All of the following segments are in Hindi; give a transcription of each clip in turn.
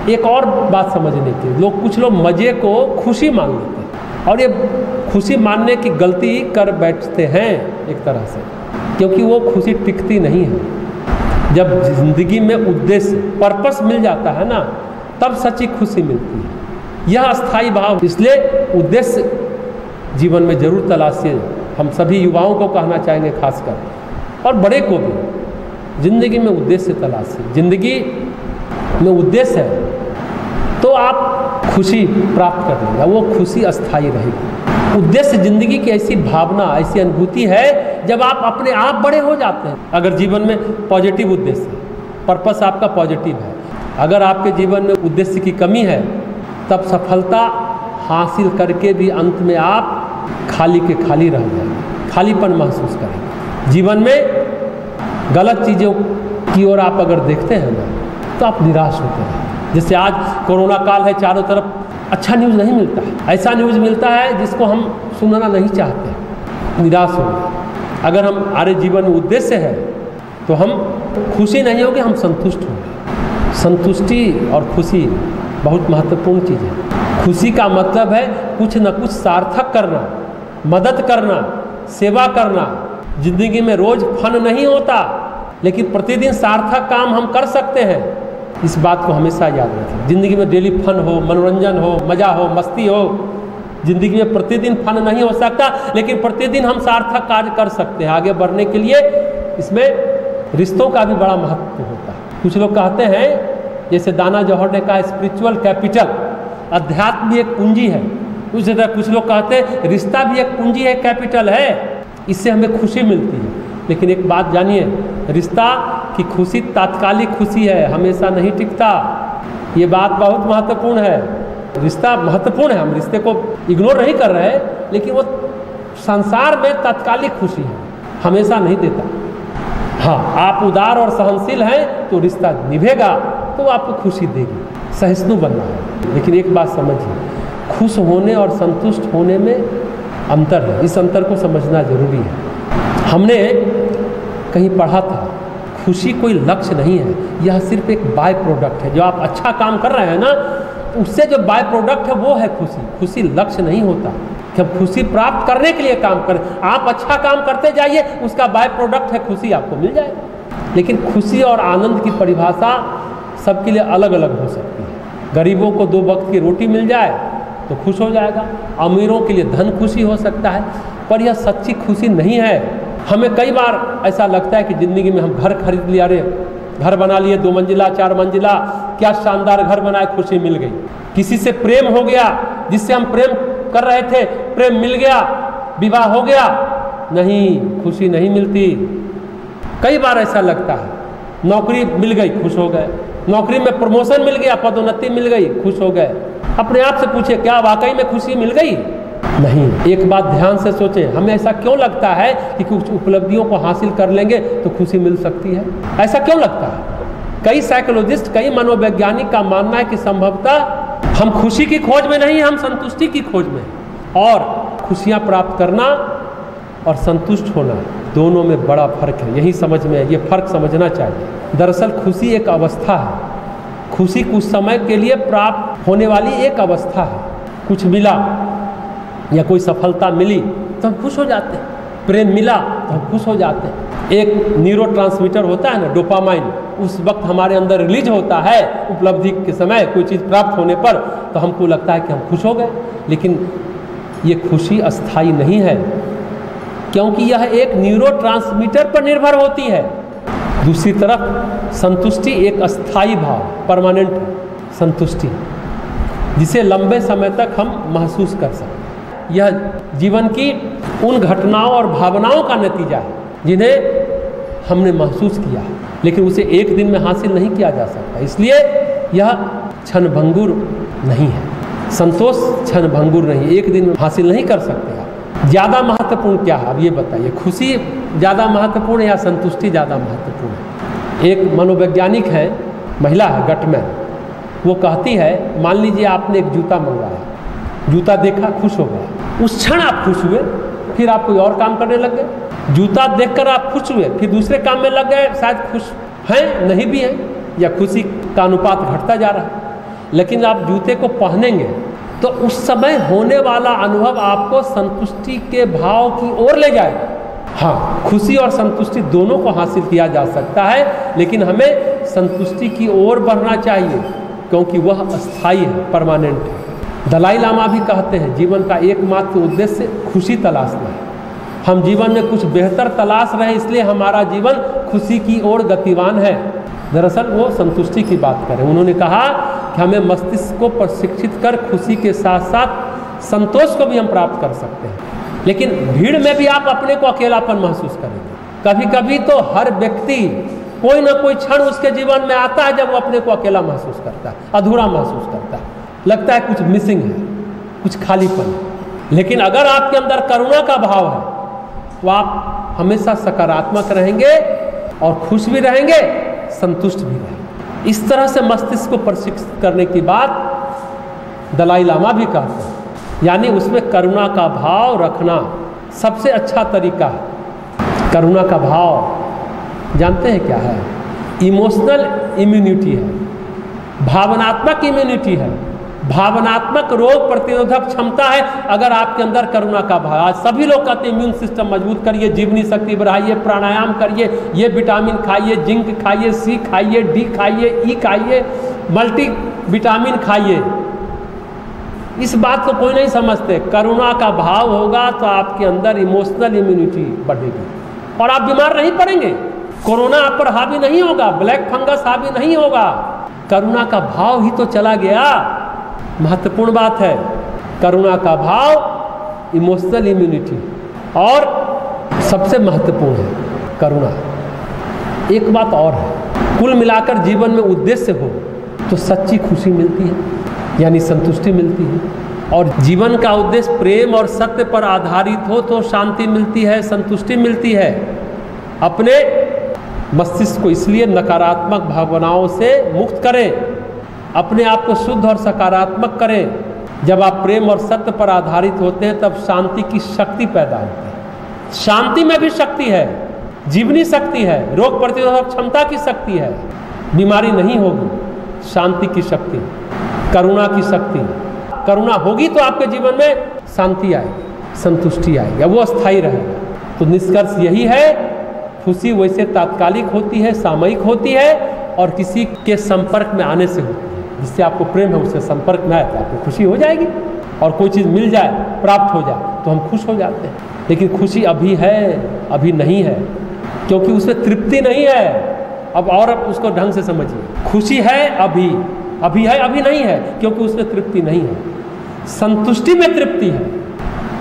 एक और बात समझने की, कुछ लोग मज़े को खुशी मान लेते हैं और ये खुशी मानने की गलती कर बैठते हैं एक तरह से, क्योंकि वो खुशी टिकती नहीं है। जब जिंदगी में उद्देश्य पर्पस मिल जाता है ना, तब सच्ची खुशी मिलती है। यह अस्थाई भाव, इसलिए उद्देश्य जीवन में जरूर तलाशिए। हम सभी युवाओं को कहना चाहेंगे खासकर, और बड़े को भी, जिंदगी में उद्देश्य तलाशिए। जिंदगी में उद्देश्य है तो आप खुशी प्राप्त कर लेंगे, वो खुशी अस्थाई रहेगी। उद्देश्य जिंदगी की ऐसी भावना, ऐसी अनुभूति है जब आप अपने आप बड़े हो जाते हैं। अगर जीवन में पॉजिटिव उद्देश्य है, पर्पस आपका पॉजिटिव है, अगर आपके जीवन में उद्देश्य की कमी है, तब सफलता हासिल करके भी अंत में आप खाली के खाली रह जाएंगे, खालीपन महसूस करेंगे। जीवन में गलत चीज़ों की ओर आप अगर देखते हैं ना, तो आप निराश होते हैं। जैसे आज कोरोना काल है, चारों तरफ अच्छा न्यूज़ नहीं मिलता है, ऐसा न्यूज़ मिलता है जिसको हम सुनना नहीं चाहते, निराश होंगे। अगर हमारे जीवन में उद्देश्य है तो हम खुशी नहीं होगी, हम संतुष्ट होंगे। संतुष्टि और खुशी बहुत महत्वपूर्ण चीज़ है। खुशी का मतलब है कुछ न कुछ सार्थक करना, मदद करना, सेवा करना। जिंदगी में रोज फन नहीं होता, लेकिन प्रतिदिन सार्थक काम हम कर सकते हैं। इस बात को हमेशा याद रखें। जिंदगी में डेली फन हो, मनोरंजन हो, मज़ा हो, मस्ती हो। जिंदगी में प्रतिदिन फन नहीं हो सकता, लेकिन प्रतिदिन हम सार्थक कार्य कर सकते हैं। आगे बढ़ने के लिए इसमें रिश्तों का भी बड़ा महत्व होता है। कुछ लोग कहते हैं, जैसे दाना जौहर ने कहा, स्पिरिचुअल कैपिटल, अध्यात्म भी एक पूंजी है। उसी तरह कुछ लोग कहते हैं रिश्ता भी एक पूंजी है, कैपिटल है, इससे हमें खुशी मिलती है। लेकिन एक बात जानिए, रिश्ता की खुशी तात्कालिक खुशी है, हमेशा नहीं टिकता। ये बात बहुत महत्वपूर्ण है। रिश्ता महत्वपूर्ण है, हम रिश्ते को इग्नोर नहीं कर रहे हैं, लेकिन वो संसार में तात्कालिक खुशी है, हमेशा नहीं देता। हाँ, आप उदार और सहनशील हैं तो रिश्ता निभेगा, तो आपको खुशी देगी। सहिष्णु बनना है। लेकिन एक बात समझिए, खुश होने और संतुष्ट होने में अंतर है। इस अंतर को समझना जरूरी है। हमने कहीं पढ़ा था, खुशी कोई लक्ष्य नहीं है, यह सिर्फ एक बाय प्रोडक्ट है। जो आप अच्छा काम कर रहे हैं ना, उससे जो बाय प्रोडक्ट है वो है खुशी। खुशी लक्ष्य नहीं होता कि हम खुशी प्राप्त करने के लिए काम करें। आप अच्छा काम करते जाइए, उसका बाय प्रोडक्ट है खुशी, आपको मिल जाएगा। लेकिन खुशी और आनंद की परिभाषा सबके लिए अलग अलग हो सकती है। गरीबों को 2 वक्त की रोटी मिल जाए तो खुश हो जाएगा, अमीरों के लिए धन खुशी हो सकता है, पर यह सच्ची खुशी नहीं है। हमें कई बार ऐसा लगता है कि ज़िंदगी में हम घर खरीद लिया, अरे घर बना लिए, 2 मंजिला 4 मंजिला, क्या शानदार घर बनाए, खुशी मिल गई। किसी से प्रेम हो गया, जिससे हम प्रेम कर रहे थे, प्रेम मिल गया, विवाह हो गया, नहीं, खुशी नहीं मिलती। कई बार ऐसा लगता है, नौकरी मिल गई, खुश हो गए, नौकरी में प्रमोशन मिल गया, पदोन्नति मिल गई, खुश हो गए। अपने आप से पूछे, क्या वाकई में खुशी मिल गई? नहीं। एक बात ध्यान से सोचें, हमें ऐसा क्यों लगता है कि कुछ उपलब्धियों को हासिल कर लेंगे तो खुशी मिल सकती है? ऐसा क्यों लगता है? कई साइकोलॉजिस्ट, कई मनोवैज्ञानिक का मानना है कि संभवतः हम खुशी की खोज में नहीं, हम संतुष्टि की खोज में। और खुशियाँ प्राप्त करना और संतुष्ट होना, दोनों में बड़ा फर्क है। यही समझ में, ये फर्क समझना चाहिए। दरअसल खुशी एक अवस्था है। खुशी कुछ समय के लिए प्राप्त होने वाली एक अवस्था है। कुछ मिला या कोई सफलता मिली तो हम खुश हो जाते हैं, प्रेम मिला तो हम खुश हो जाते हैं। एक न्यूरोट्रांसमीटर होता है ना, डोपामाइन, उस वक्त हमारे अंदर रिलीज होता है उपलब्धि के समय, कोई चीज़ प्राप्त होने पर, तो हमको लगता है कि हम खुश हो गए। लेकिन ये खुशी अस्थाई नहीं है, क्योंकि यह एक न्यूरोट्रांसमीटर पर निर्भर होती है। दूसरी तरफ संतुष्टि एक अस्थाई भाव, परमानेंट संतुष्टि, जिसे लंबे समय तक हम महसूस कर सकते हैं। यह जीवन की उन घटनाओं और भावनाओं का नतीजा है जिन्हें हमने महसूस किया, लेकिन उसे एक दिन में हासिल नहीं किया जा सकता। इसलिए यह क्षणभंगुर नहीं है। संतोष क्षणभंगुर नहीं, एक दिन में हासिल नहीं कर सकते आप। ज़्यादा महत्वपूर्ण क्या है, अब ये बताइए, खुशी ज़्यादा महत्वपूर्ण है या संतुष्टि ज़्यादा महत्वपूर्ण है? एक मनोवैज्ञानिक है, महिला है, गटमैन, वो कहती है, मान लीजिए आपने एक जूता मंगवाया, जूता देखा, खुश हो गया, उस क्षण आप खुश हुए, फिर आप कोई और काम करने लग गए। जूता देखकर आप खुश हुए, फिर दूसरे काम में लग गए, शायद खुश हैं, नहीं भी हैं, या खुशी का अनुपात घटता जा रहा है। लेकिन आप जूते को पहनेंगे तो उस समय होने वाला अनुभव आपको संतुष्टि के भाव की ओर ले जाएगा। हाँ, खुशी और संतुष्टि दोनों को हासिल किया जा सकता है, लेकिन हमें संतुष्टि की ओर बढ़ना चाहिए क्योंकि वह अस्थायी है, परमानेंट है। दलाई लामा भी कहते हैं जीवन का एकमात्र उद्देश्य खुशी तलाशना है। हम जीवन में कुछ बेहतर तलाश रहे हैं, इसलिए हमारा जीवन खुशी की ओर गतिवान है। दरअसल वो संतुष्टि की बात करें। उन्होंने कहा कि हमें मस्तिष्क को प्रशिक्षित कर खुशी के साथ साथ संतोष को भी हम प्राप्त कर सकते हैं। लेकिन भीड़ में भी आप अपने को अकेलापन महसूस करेंगे। कभी कभी तो हर व्यक्ति कोई ना कोई क्षण उसके जीवन में आता है जब वो अपने को अकेला महसूस करता है, अधूरा महसूस करता है, लगता है कुछ मिसिंग है, कुछ खालीपन है। लेकिन अगर आपके अंदर करुणा का भाव है तो आप हमेशा सकारात्मक रहेंगे और खुश भी रहेंगे, संतुष्ट भी रहेंगे। इस तरह से मस्तिष्क को प्रशिक्षित करने की बात दलाई लामा भी कहते हैं, यानी उसमें करुणा का भाव रखना सबसे अच्छा तरीका है। करुणा का भाव जानते हैं क्या है? इमोशनल इम्यूनिटी है, भावनात्मक इम्यूनिटी है, भावनात्मक रोग प्रतिरोधक क्षमता है। अगर आपके अंदर करुणा का भाव, आज सभी लोग कहते हैं इम्यून सिस्टम मजबूत करिए, जीवनी शक्ति बढ़ाइए, प्राणायाम करिए, ये विटामिन खाइए, जिंक खाइए, सी खाइए, डी खाइए, ई खाइए, मल्टी विटामिन खाइए। इस बात को कोई नहीं समझते। करुणा का भाव होगा तो आपके अंदर इमोशनल इम्यूनिटी बढ़ेगी और आप बीमार नहीं पड़ेंगे। कोरोना आप पर हावी नहीं होगा, ब्लैक फंगस हावी नहीं होगा। करुणा का भाव ही तो चला गया। महत्वपूर्ण बात है करुणा का भाव, इमोशनल इम्यूनिटी। और सबसे महत्वपूर्ण है करुणा। एक बात और है, कुल मिलाकर जीवन में उद्देश्य हो तो सच्ची खुशी मिलती है, यानी संतुष्टि मिलती है। और जीवन का उद्देश्य प्रेम और सत्य पर आधारित हो तो शांति मिलती है, संतुष्टि मिलती है। अपने मस्तिष्क को इसलिए नकारात्मक भावनाओं से मुक्त करें, अपने आप को शुद्ध और सकारात्मक करें। जब आप प्रेम और सत्य पर आधारित होते हैं तब शांति की शक्ति पैदा होती है। शांति में भी शक्ति है, जीवनी शक्ति है, रोग प्रतिरोधक क्षमता की शक्ति है, बीमारी नहीं होगी। शांति की शक्ति, करुणा की शक्ति। करुणा होगी तो आपके जीवन में शांति आएगी, संतुष्टि आएगी, वो अस्थायी रहेगा। तो निष्कर्ष यही है, खुशी वैसे तात्कालिक होती है, सामयिक होती है और किसी के संपर्क में आने से होती है। जिससे आपको प्रेम है उससे संपर्क में आए तो आपको खुशी हो जाएगी। और कोई चीज़ मिल जाए, प्राप्त हो जाए तो हम खुश हो जाते हैं। लेकिन खुशी अभी है, अभी नहीं है, क्योंकि उसमें तृप्ति नहीं है। अब और अब उसको ढंग से समझिए। खुशी है अभी, अभी है, अभी नहीं है, क्योंकि उसमें तृप्ति नहीं है। संतुष्टि में तृप्ति है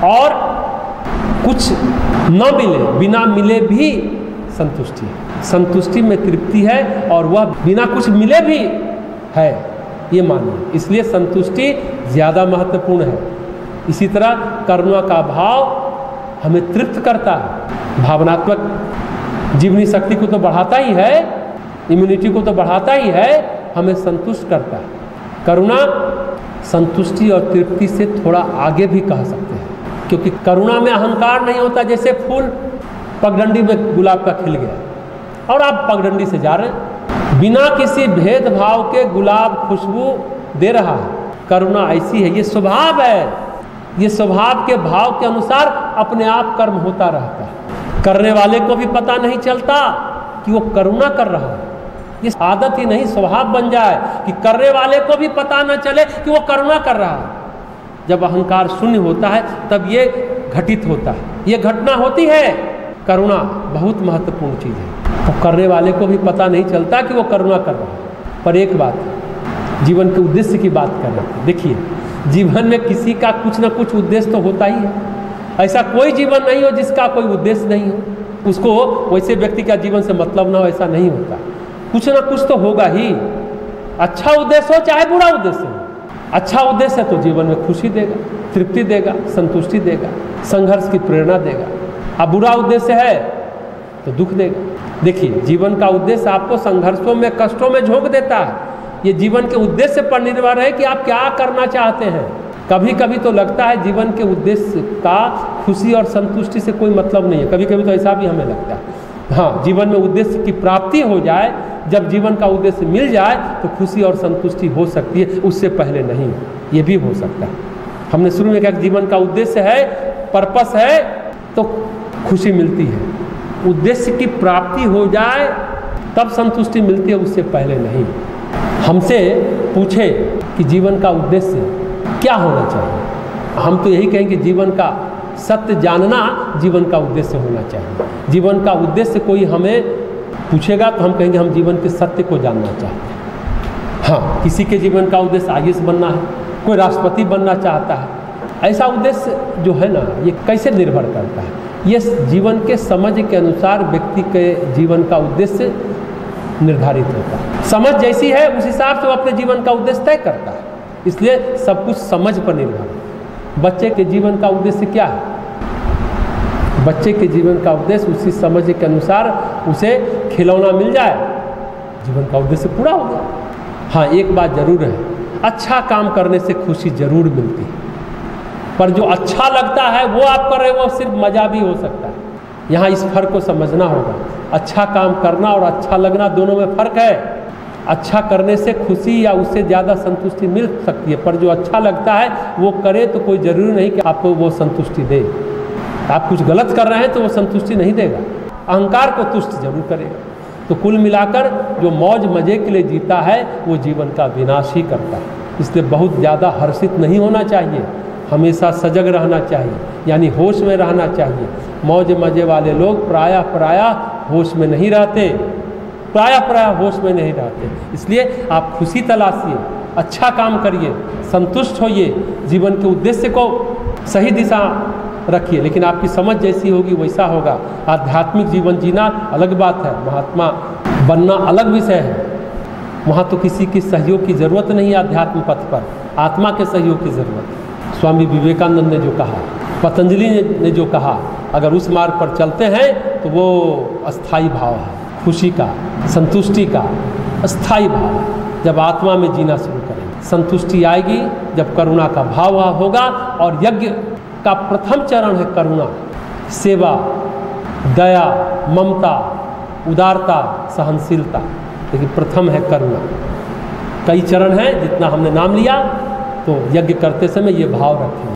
और कुछ न मिले, बिना मिले भी संतुष्टि है। संतुष्टि में तृप्ति है और वह बिना कुछ मिले भी है, ये मानिए। इसलिए संतुष्टि ज़्यादा महत्वपूर्ण है। इसी तरह करुणा का भाव हमें तृप्त करता है, भावनात्मक जीवनी शक्ति को तो बढ़ाता ही है, इम्यूनिटी को तो बढ़ाता ही है, हमें संतुष्ट करता है। करुणा संतुष्टि और तृप्ति से थोड़ा आगे भी कह सकते हैं, क्योंकि करुणा में अहंकार नहीं होता। जैसे फूल पगडंडी में गुलाब का खिल गया और आप पगडंडी से जा रहे हैं, बिना किसी भेदभाव के गुलाब खुशबू दे रहा है। करुणा ऐसी है, ये स्वभाव है, ये स्वभाव के भाव के अनुसार अपने आप कर्म होता रहता है। करने वाले को भी पता नहीं चलता कि वो करुणा कर रहा है। ये आदत ही नहीं, स्वभाव बन जाए कि करने वाले को भी पता न चले कि वो करुणा कर रहा है। जब अहंकार शून्य होता है तब ये घटित होता है, ये घटना होती है। करुणा बहुत महत्वपूर्ण चीज़ है। तो करने वाले को भी पता नहीं चलता कि वो करुणा कर रहा है। पर एक बात, जीवन के उद्देश्य की बात कर रहे हैं। देखिए, जीवन में किसी का कुछ ना कुछ उद्देश्य तो होता ही है। ऐसा कोई जीवन नहीं हो जिसका कोई उद्देश्य नहीं हो। उसको वैसे व्यक्ति का जीवन से मतलब ना हो, ऐसा नहीं होता। कुछ ना कुछ तो होगा ही। अच्छा उद्देश्य हो चाहे बुरा उद्देश्य हो। अच्छा उद्देश्य है तो जीवन में खुशी देगा, तृप्ति देगा, संतुष्टि देगा, संघर्ष की प्रेरणा देगा। अब बुरा उद्देश्य है तो दुख देगा। देखिए, जीवन का उद्देश्य आपको संघर्षों में, कष्टों में झोंक देता है। ये जीवन के उद्देश्य पर निर्भर है कि आप क्या करना चाहते हैं। कभी कभी तो लगता है जीवन के उद्देश्य का खुशी और संतुष्टि से कोई मतलब नहीं है। कभी कभी तो ऐसा भी हमें लगता है। हाँ, जीवन में उद्देश्य की प्राप्ति हो जाए, जब जीवन का उद्देश्य मिल जाए तो खुशी और संतुष्टि हो सकती है, उससे पहले नहीं। ये भी हो सकता है। हमने शुरू में कहा जीवन का उद्देश्य है, पर्पस है, तो खुशी मिलती है। उद्देश्य की प्राप्ति हो जाए तब संतुष्टि मिलती है, उससे पहले नहीं। हमसे पूछे कि जीवन का उद्देश्य क्या होना चाहिए, हम तो यही कहेंगे जीवन का सत्य जानना जीवन का उद्देश्य होना चाहिए। जीवन का उद्देश्य कोई हमें पूछेगा तो हम कहेंगे हम जीवन के सत्य को जानना चाहते हैं। हाँ, किसी के जीवन का उद्देश्य IAS बनना है, कोई राष्ट्रपति बनना चाहता है। ऐसा उद्देश्य जो है ना, ये कैसे निर्भर करता है? ये जीवन के समझ के अनुसार व्यक्ति के जीवन का उद्देश्य निर्धारित होता है। समझ जैसी है उस हिसाब से वो अपने जीवन का उद्देश्य तय करता है। इसलिए सब कुछ समझ पर निर्भर है। बच्चे के जीवन का उद्देश्य क्या है? बच्चे के जीवन का उद्देश्य उसी समझ के अनुसार उसे खिलौना मिल जाए, जीवन का उद्देश्य पूरा हो गया। हाँ, एक बात जरूर है, अच्छा काम करने से खुशी जरूर मिलती है, पर जो अच्छा लगता है वो आप कर रहे हो, वो सिर्फ मजा भी हो सकता है। यहाँ इस फर्क को समझना होगा। अच्छा काम करना और अच्छा लगना दोनों में फर्क है। अच्छा करने से खुशी या उससे ज़्यादा संतुष्टि मिल सकती है, पर जो अच्छा लगता है वो करे तो कोई ज़रूरी नहीं कि आपको वो संतुष्टि दे। आप कुछ गलत कर रहे हैं तो वो संतुष्टि नहीं देगा, अहंकार को तुष्ट जरूर करेगा। तो कुल मिलाकर जो मौज मज़े के लिए जीता है वो जीवन का विनाश ही करता है। इसलिए बहुत ज़्यादा हर्षित नहीं होना चाहिए, हमेशा सजग रहना चाहिए, यानी होश में रहना चाहिए। मौज मज़े वाले लोग प्रायः होश में नहीं रहते, प्रायः होश में नहीं रहते। इसलिए आप खुशी तलाशिए, अच्छा काम करिए, संतुष्ट होइए, जीवन के उद्देश्य को सही दिशा रखिए। लेकिन आपकी समझ जैसी होगी वैसा होगा। आध्यात्मिक जीवन जीना अलग बात है, महात्मा बनना अलग विषय है। वहाँ तो किसी की सहयोग की ज़रूरत नहीं है। आध्यात्म पथ पर आत्मा के सहयोग की ज़रूरत है। स्वामी विवेकानंद ने जो कहा, पतंजलि ने जो कहा, अगर उस मार्ग पर चलते हैं तो वो अस्थाई भाव है, खुशी का, संतुष्टि का अस्थाई भाव है। जब आत्मा में जीना शुरू करेंगे संतुष्टि आएगी, जब करुणा का भाव होगा। और यज्ञ का प्रथम चरण है करुणा, सेवा, दया, ममता, उदारता, सहनशीलता, लेकिन प्रथम है करुणा। कई चरण हैं, जितना हमने नाम लिया तो यज्ञ करते समय ये भाव रखें।